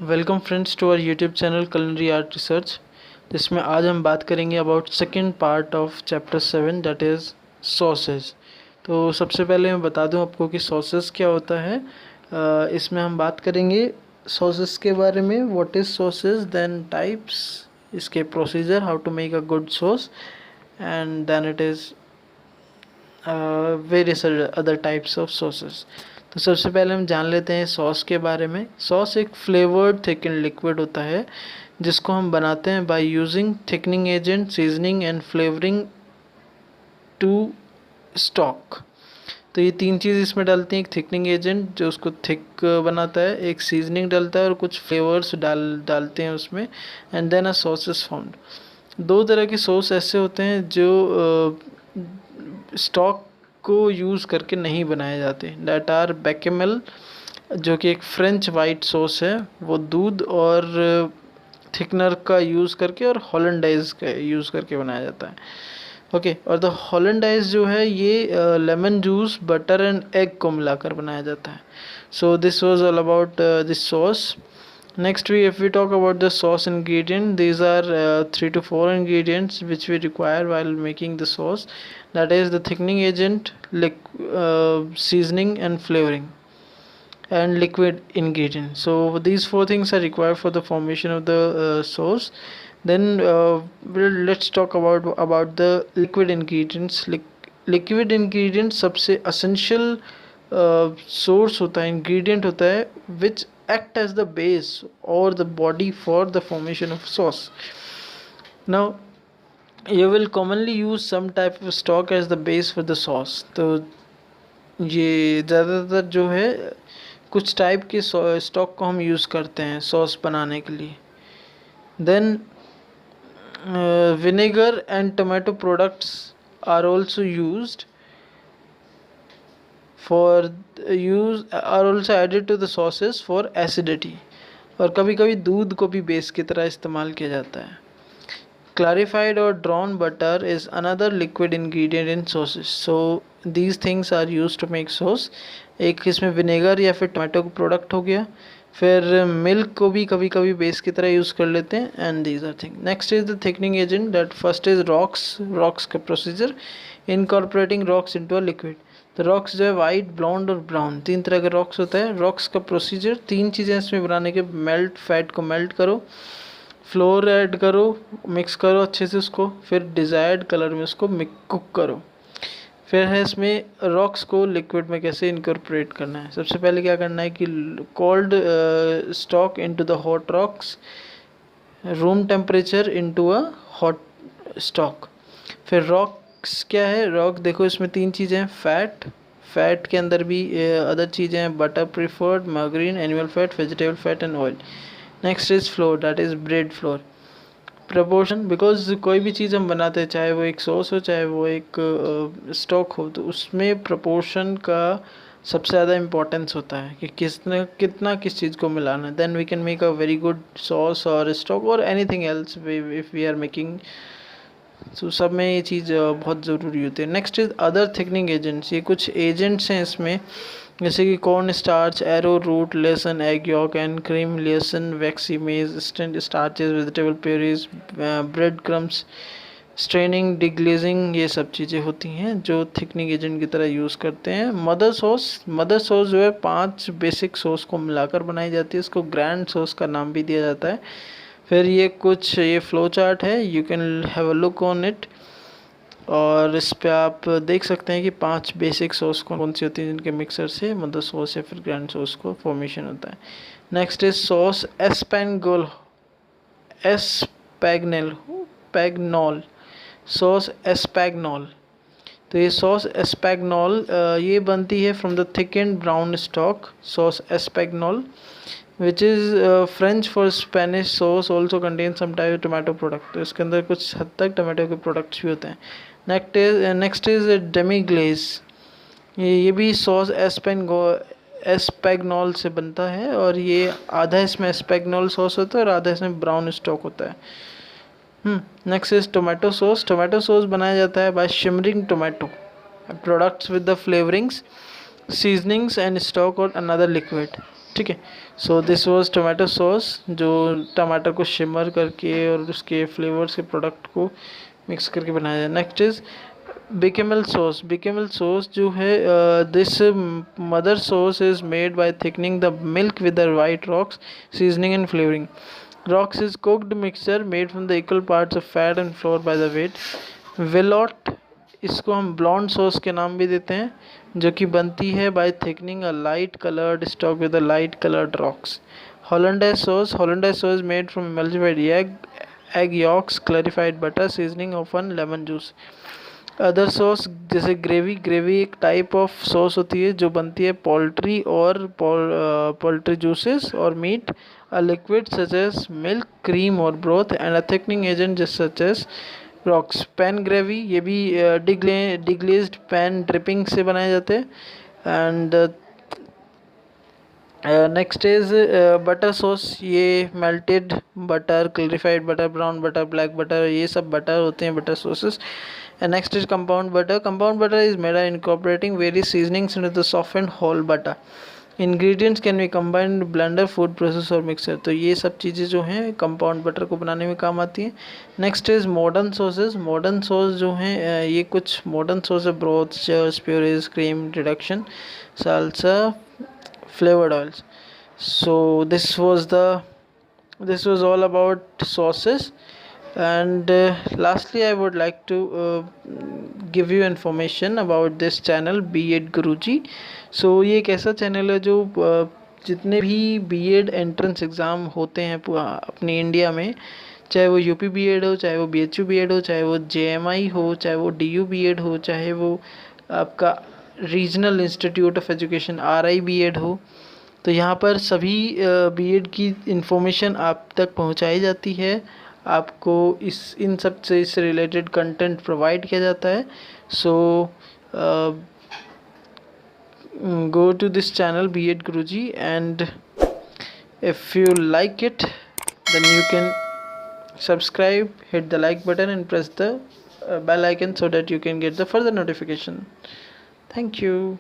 Welcome friends to our YouTube channel culinary art research, जिसमें आज हम बात करेंगे about second part of chapter 7 that is sauces. तो सबसे पहले मैं बता दूं आपको कि सॉसेज क्या होता है। इसमें हम बात करेंगे सॉसेज के बारे में, what is sauces, then types, इसके procedure, how to make a good sauce, and then it is various other types of sauces. तो सबसे पहले हम जान लेते हैं सॉस के बारे में। सॉस एक फ्लेवर्ड थिकन लिक्विड होता है जिसको हम बनाते हैं by using thickening agent, seasoning and flavouring to stock. तो ये तीन चीज़ इसमें डालती हैं, एक थिकनिंग एजेंट जो उसको थिक बनाता है, एक सीजनिंग डालता है और कुछ फ्लेवर्स डालते हैं उसमें, and then a sauce is found. दो तरह के सॉस ऐसे होते हैं जो स्टॉक को यूज़ करके नहीं बनाए जाते, डैट आर बेकेमल, जो कि एक फ्रेंच वाइट सॉस है, वो दूध और थिकनर का यूज़ करके और हॉलैंडाइज का यूज़ करके बनाया जाता है। ओके और द हॉलैंडाइज जो है ये lemon juice, butter and egg को मिलाकर बनाया जाता है। So this was all about this sauce. Next, if we talk about the sauce ingredient, these are 3 to 4 ingredients which we require while making the sauce. That is the thickening agent, seasoning and flavoring, and liquid ingredient. So these four things are required for the formation of the sauce. Then let's talk about the liquid ingredients. Liquid ingredients सबसे essential source होता है, ingredient होता है which act as the base or the body for the formation of sauce. Now you will commonly use some type of stock as the base for the sauce. तो ये ज़्यादातर जो है कुछ टाइप के स्टॉक को हम यूज़ करते हैं सॉस बनाने के लिए। Then vinegar and tomato products are also used are also added to the sauces for acidity, और कभी कभी दूध को भी बेस की तरह इस्तेमाल किया जाता है। Clarified or drawn butter is another liquid ingredient in sauces. So these things are used to make sauce. एक इसमें विनेगर या फिर टोमेटो का प्रोडक्ट हो गया, फिर मिल्क को भी कभी कभी बेस की तरह यूज़ कर लेते हैं, and these are thing. Next is the thickening agent, that first is roux का procedure, incorporating roux into a liquid. तो रॉक्स जो है वाइट, ब्लॉन्ड और ब्राउन, तीन तरह के रॉक्स होता है। रॉक्स का प्रोसीजर, तीन चीज़ें इसमें बनाने के, मेल्ट, फैट को मेल्ट करो, फ्लोर ऐड करो, मिक्स करो अच्छे से उसको, फिर डिज़ायर्ड कलर में उसको कुक करो। फिर है इसमें रॉक्स को लिक्विड में कैसे इनकॉर्पोरेट करना है। सबसे पहले क्या करना है कि cold stock into the hot rocks, room temperature into a hot stock. फिर रॉक्स क्या है, रॉक देखो इसमें तीन चीज़ें हैं, फैट के अंदर भी अदर चीज़ें हैं, butter preferred, margarine, animal fat, vegetable fat and oil. Next is floor, that is bread floor. Proportion, because कोई भी चीज़ हम बनाते हैं, चाहे वो एक सॉस हो चाहे वो एक स्टॉक हो, तो उसमें प्रपोर्शन का सबसे ज़्यादा इम्पोर्टेंस होता है कि कितना किस चीज़ को मिलाना है। Then we can make a very good sauce और स्टॉक और anything else if we are making. तो सब में ये चीज़ बहुत ज़रूरी होती है। Next is other thickening agents, ये कुछ एजेंट्स हैं इसमें, जैसे कि corn starch, arrowroot, liaison, egg yolk and cream, liaison, waxy maize, starches, vegetable purees, bread crumbs, straining, deglazing, ये सब चीज़ें होती हैं जो थिकनिंग एजेंट की तरह यूज़ करते हैं। मदर सॉस जो है 5 बेसिक सॉस को मिलाकर बनाई जाती है, इसको ग्रैंड सॉस का नाम भी दिया जाता है। फिर ये फ्लो चार्ट है, you can have a look on it, और इस पे आप देख सकते हैं कि 5 बेसिक सॉस कौन सी होती हैं जिनके मिक्सर से मदर सॉस या फिर ग्रैंड सॉस को फॉर्मेशन होता है। Next is sauce espagnole, sauce espagnole. तो ये सॉस एस्पैगनोल ये बनती है from the thick and brown stock, sauce espagnole which is French for Spanish sauce, also contains some type of tomato product। तो इसके अंदर कुछ हद तक टमाटो के प्रोडक्ट्स भी होते हैं। नेक्स्ट इज डेमी ग्लेज, ये भी सॉस एस्पैगनोल से बनता है, और ये आधा इसमें एस्पैगनोल सॉस होता है और आधा इसमें ब्राउन स्टॉक होता है। नेक्स्ट इज टोमेटो सॉस बनाया जाता है by simmering tomato products with the flavourings, seasonings and stock और अनदर लिक्विड। ठीक है। So this was tomato sauce, जो टमाटर को शिमर करके और उसके फ्लेवर्स के प्रोडक्ट को मिक्स करके बनाया जाए। Next is bechamel sauce. Bechamel sauce जो है, this mother sauce is made by thickening the milk with the white roux, seasoning and flavouring. Rocks is cooked mixture made from the equal parts of fat and flour by the weight. Velouté, इसको हम blonde sauce के नाम भी देते हैं, जो कि बनती है by thickening a light coloured stock with a light coloured roux. Hollandaise sauce, Hollandaise sauce made from emulsified egg yolks, clarified butter, seasoning often lemon juice. Other sauce जैसे ग्रेवी, ग्रेवी एक टाइप ऑफ सॉस होती है जो बनती है poultry और poultry juices और meat, a liquid such as milk, cream और broth, and a thickening agent just such as roux. Pan gravy, ये भी डिग्लेज्ड पैन ड्रिपिंग से बनाए जाते हैं। And next is butter sauce, ये melted butter, clarified butter, brown butter, black butter, ये सब बटर होते हैं butter sauces. And next is compound butter. Compound butter is made by incorporating various seasonings into the softened whole butter. Ingredients can be combined in blender, food processor or mixer. तो ये सब चीज़ें जो हैं compound butter को बनाने में काम आती हैं। Next is modern sauces. Modern sauce जो हैं, ये कुछ मॉडर्न सॉस है, ब्रोथ, चर्स, purees, cream, reduction, salsa, flavored oils. So this was all about sauces. And lastly I would like to give you information about this channel B.Ed Guruji. So ये एक ऐसा channel है जो जितने भी B.Ed entrance exam होते हैं अपनी इंडिया में, चाहे वो UP B.Ed हो, चाहे वो BHU B.Ed हो, चाहे वो JMI हो, चाहे वो DU B.Ed हो, चाहे वो आपका regional institute of education RI B.Ed हो, तो यहाँ पर सभी B.Ed की इंफॉर्मेशन आप तक पहुँचाई जाती है। आपको इन सब से इससे रिलेटेड कंटेंट प्रोवाइड किया जाता है। So go to this channel B.Ed Guruji, and if you like it, then you can subscribe, hit the like button and press the bell icon so that you can get the further notification. Thank you.